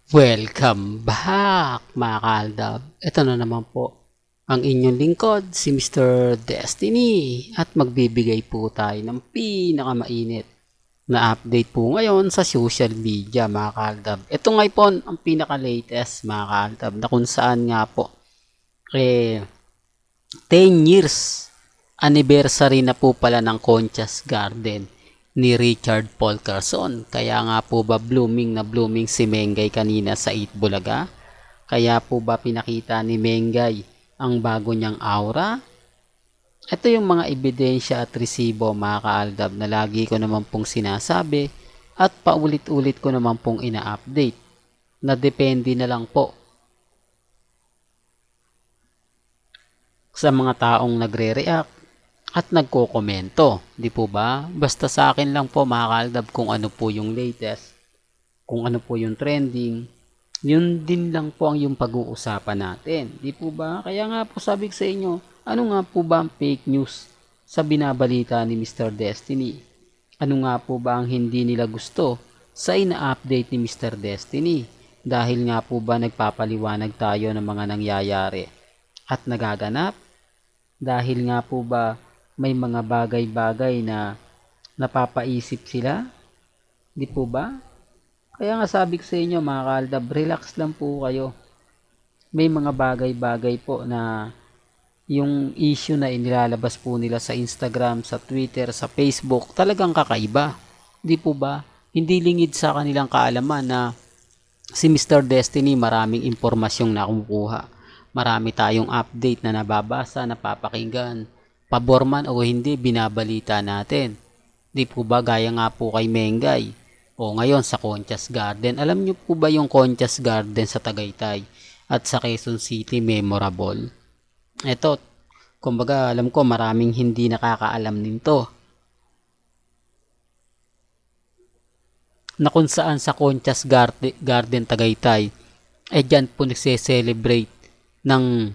Welcome back mga kaaldab. Ito na naman po ang inyong lingkod, si Mr. Destiny, at magbibigay po tayo ng pinakamainit na update po ngayon sa social media mga kaaldab. Ito nga po ang pinaka-latest mga kaaldab na kung saan nga po 10 years anniversary na po pala ng Conchas Garden ni Richard Paul Carson. Kaya nga po ba blooming na blooming si Mengay kanina sa Eat Bulaga? Kaya po ba pinakita ni Mengay ang bago niyang aura? Ito yung mga ebidensya at resibo mga kaaldab na lagi ko naman pong sinasabi at paulit-ulit ko naman pong ina-update na depende na lang po sa mga taong nagre-react at nagko-komento, di po ba? Basta sa akin lang po mga kaaldab kung ano po yung latest, kung ano po yung trending, yun din lang po ang yung pag-uusapan natin, di po ba? Kaya nga po sabi ko sa inyo, ano nga po ba ang fake news sa binabalita ni Mr. Destiny? Ano nga po ba ang hindi nila gusto sa ina-update ni Mr. Destiny? Dahil nga po ba nagpapaliwanag tayo ng mga nangyayari at nagaganap? Dahil nga po ba may mga bagay-bagay na napapaisip sila? Di po ba? Kaya nga sabi ko sa inyo mga kaaldab, relax lang po kayo. May mga bagay-bagay po na yung issue na inilalabas po nila sa Instagram, sa Twitter, sa Facebook, talagang kakaiba. Di po ba? Hindi lingid sa kanilang kaalaman na si Mr. Destiny maraming impormasyong nakukuha. Marami tayong update na nababasa, napapakinggan. Pabor man o hindi, binabalita natin. Di po ba gaya nga po kay Mengay? O ngayon sa Conchas Garden. Alam nyo po ba yung Conchas Garden sa Tagaytay at sa Quezon City memorable? Ito, kumbaga alam ko maraming hindi nakakaalam nito. Na kung saan sa Conchas Garden Tagaytay, dyan po nagse-celebrate ng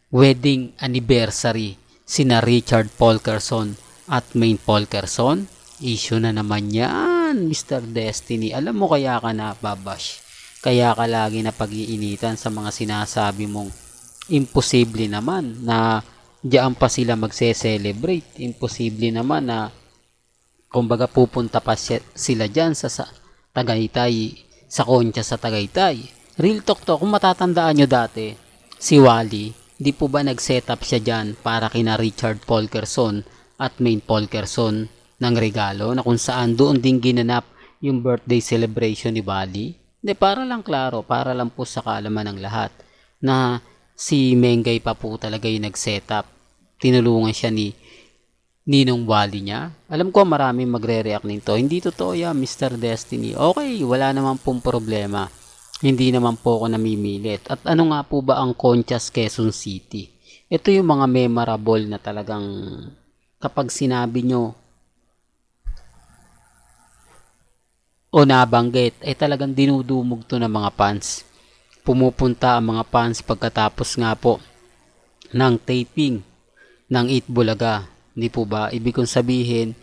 wedding anniversary sina Richard Paul Carson at Maine Paul Carson. Issue na naman yan, Mr. Destiny. Alam mo kaya ka na babash. Kaya ka lagi na pag-iinitan sa mga sinasabi mong imposible naman na diyan pa sila magse-celebrate. Imposible naman na kumbaga pupunta pa sila dyan sa Tagaytay, sa Concha sa Tagaytay. Real talk to, kung matatandaan nyo dati, si Wally, di po ba nag-set up siya dyan para kina Richard Paul Carson at Maine Paul Carson ng regalo na kung saan doon din ginanap yung birthday celebration ni Wally? Hindi, para lang klaro, para lang po sa kaalaman ng lahat na si Mengay pa po talaga yung nag-set up. Tinulungan siya ni Ninong Wally niya. Alam ko maraming magre-react nito. Hindi totoo yan, Mr. Destiny. Okay, wala naman pong problema. Hindi naman po ako namimilit. At ano nga po ba ang Conchas Quezon City? Ito yung mga memorable na talagang kapag sinabi nyo o nabanggit, ay talagang dinudumog to ng mga fans. Pumupunta ang mga fans pagkatapos nga po ng taping ng Eat Bulaga. Hindi po ba? Ibig kong sabihin,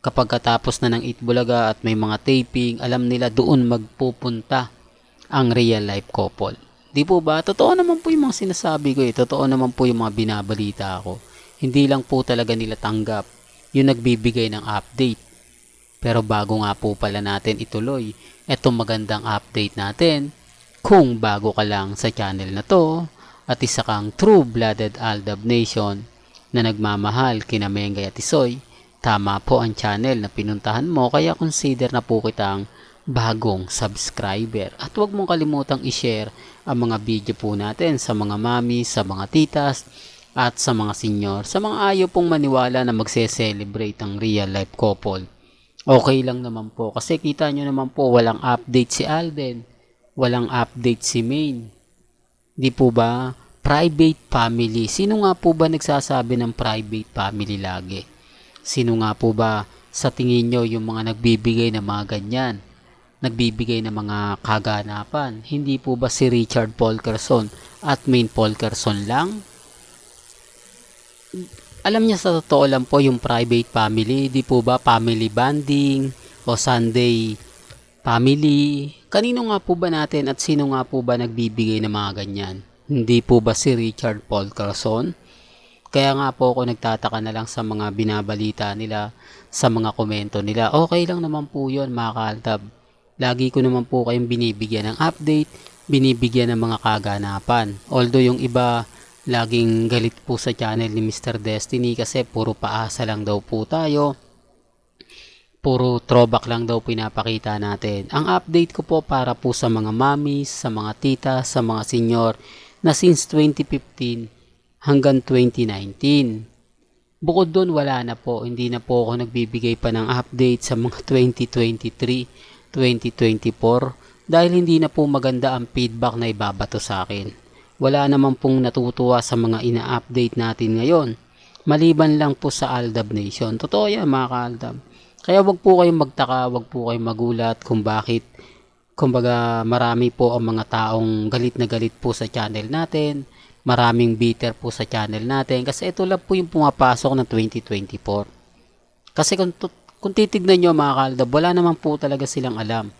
kapag katapos na ng Eat Bulaga at may mga taping, alam nila doon magpupunta ang real life couple. Di po ba? Totoo naman po yung mga sinasabi ko eh. Totoo naman po yung mga binabalita ko. Hindi lang po talaga nila tanggap yung nagbibigay ng update. Pero bago nga po pala natin ituloy etong magandang update natin, kung bago ka lang sa channel na to at isa kang true-blooded Aldab Nation na nagmamahal kina Mengay at Isoy, tama po ang channel na pinuntahan mo, kaya consider na po kitang bagong subscriber. At huwag mong kalimutang i-share ang mga video po natin sa mga mami, sa mga titas, at sa mga senior. Sa mga ayaw pong maniwala na magse-celebrate ang real life couple, okay lang naman po. Kasi kita nyo naman po, walang update si Alden, walang update si Maine. Di po ba? Private family. Sino nga po ba nagsasabi ng private family lagi? Sino nga po ba sa tingin nyo yung mga nagbibigay ng mga ganyan? Nagbibigay ng mga kaganapan? Hindi po ba si Richard Paul Carson at Maine Paul Carson lang? Alam niya sa totoo lang po yung private family, di po ba family bonding o Sunday family. Kanino nga po ba natin at sino nga po ba nagbibigay ng mga ganyan? Hindi po ba si Richard Paul Carson? Kaya nga po ako nagtataka na lang sa mga binabalita nila, sa mga komento nila. Okay lang naman po yun mga kaaldab. Lagi ko naman po kayong binibigyan ng update, binibigyan ng mga kaganapan. Although yung iba laging galit po sa channel ni Mr. Destiny kasi puro paasa lang daw po tayo. Puro throwback lang daw pinapakita natin. Ang update ko po para po sa mga mommies, sa mga tita, sa mga senior na since 2015 hanggang 2019. Bukod doon wala na po. Hindi na po ako nagbibigay pa ng update sa mga 2023, 2024 dahil hindi na po maganda ang feedback na ibabato sa akin. Wala naman pong natutuwa sa mga ina-update natin ngayon. Maliban lang po sa Aldab Nation. Totoo yan mga ka-Aldab. Kaya wag po kayong magtaka, wag po kayong magulat kung bakit. Kumbaga marami po ang mga taong galit na galit po sa channel natin. Maraming bitter po sa channel natin. Kasi ito lang po yung pumapasok ng 2024. Kasi kung titignan nyo mga ka-Aldab, wala naman po talaga silang alam.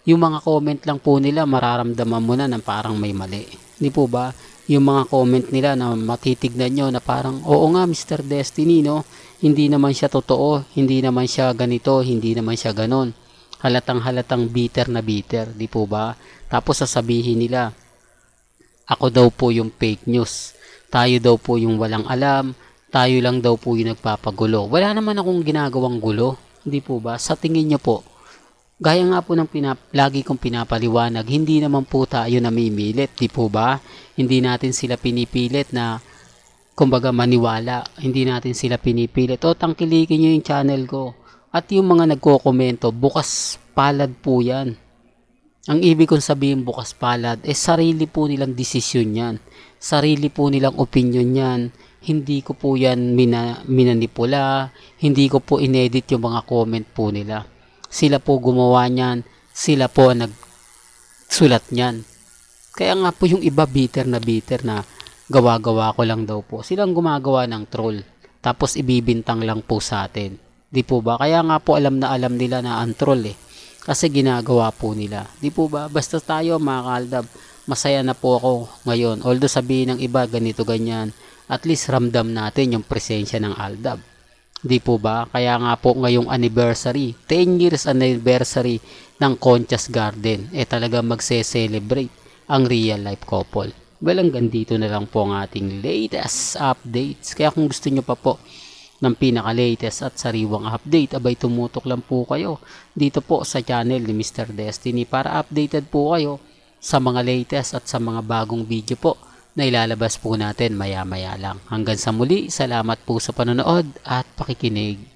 Yung mga comment lang po nila, mararamdaman mo na parang may mali. Hindi po ba? Yung mga comment nila na matitignan nyo na parang, oo nga Mr. Destiny, no? Hindi naman siya totoo, hindi naman siya ganito, hindi naman siya ganon. Halatang bitter na bitter, di po ba? Tapos sasabihin nila, ako daw po yung fake news. Tayo daw po yung walang alam, tayo lang daw po yung nagpapagulo. Wala naman akong ginagawang gulo, di po ba? Sa tingin nyo po, gaya nga po ng lagi kong pinapaliwanag, hindi naman po tayo namimilit, di po ba? Hindi natin sila pinipilit na kumbaga maniwala. Hindi natin sila pinipilit. O tangkilikin nyo yung channel ko. At yung mga nagko-komento, bukas palad po yan. Ang ibig kong sabihin bukas palad, sarili po nilang desisyon yan. Sarili po nilang opinion yan. Hindi ko po yan minanipula. Hindi ko po inedit yung mga comment po nila. Sila po gumawa niyan, sila po nagsulat niyan. Kaya nga po yung iba bitter na gawa-gawa ko lang daw po. Silang gumagawa ng troll, tapos ibibintang lang po sa atin. Di po ba? Kaya nga po alam na alam nila na ang troll kasi ginagawa po nila. Di po ba? Basta tayo mga ka-Aldab, masaya na po ako ngayon. Although sabihin ng iba ganito ganyan, at least ramdam natin yung presensya ng Aldab. Di po ba? Kaya nga po ngayong anniversary, 10 years anniversary ng Conchas Garden, talaga magse-celebrate ang real life couple. Well, hanggang dito na lang po ang ating latest updates. Kaya kung gusto nyo pa po ng pinaka-latest at sariwang update, abay tumutok lang po kayo dito po sa channel ni Mr. Destiny para updated po kayo sa mga latest at sa mga bagong video po na ilalabas po natin maya-maya lang. Hanggang sa muli, salamat po sa panonood at pakikinig.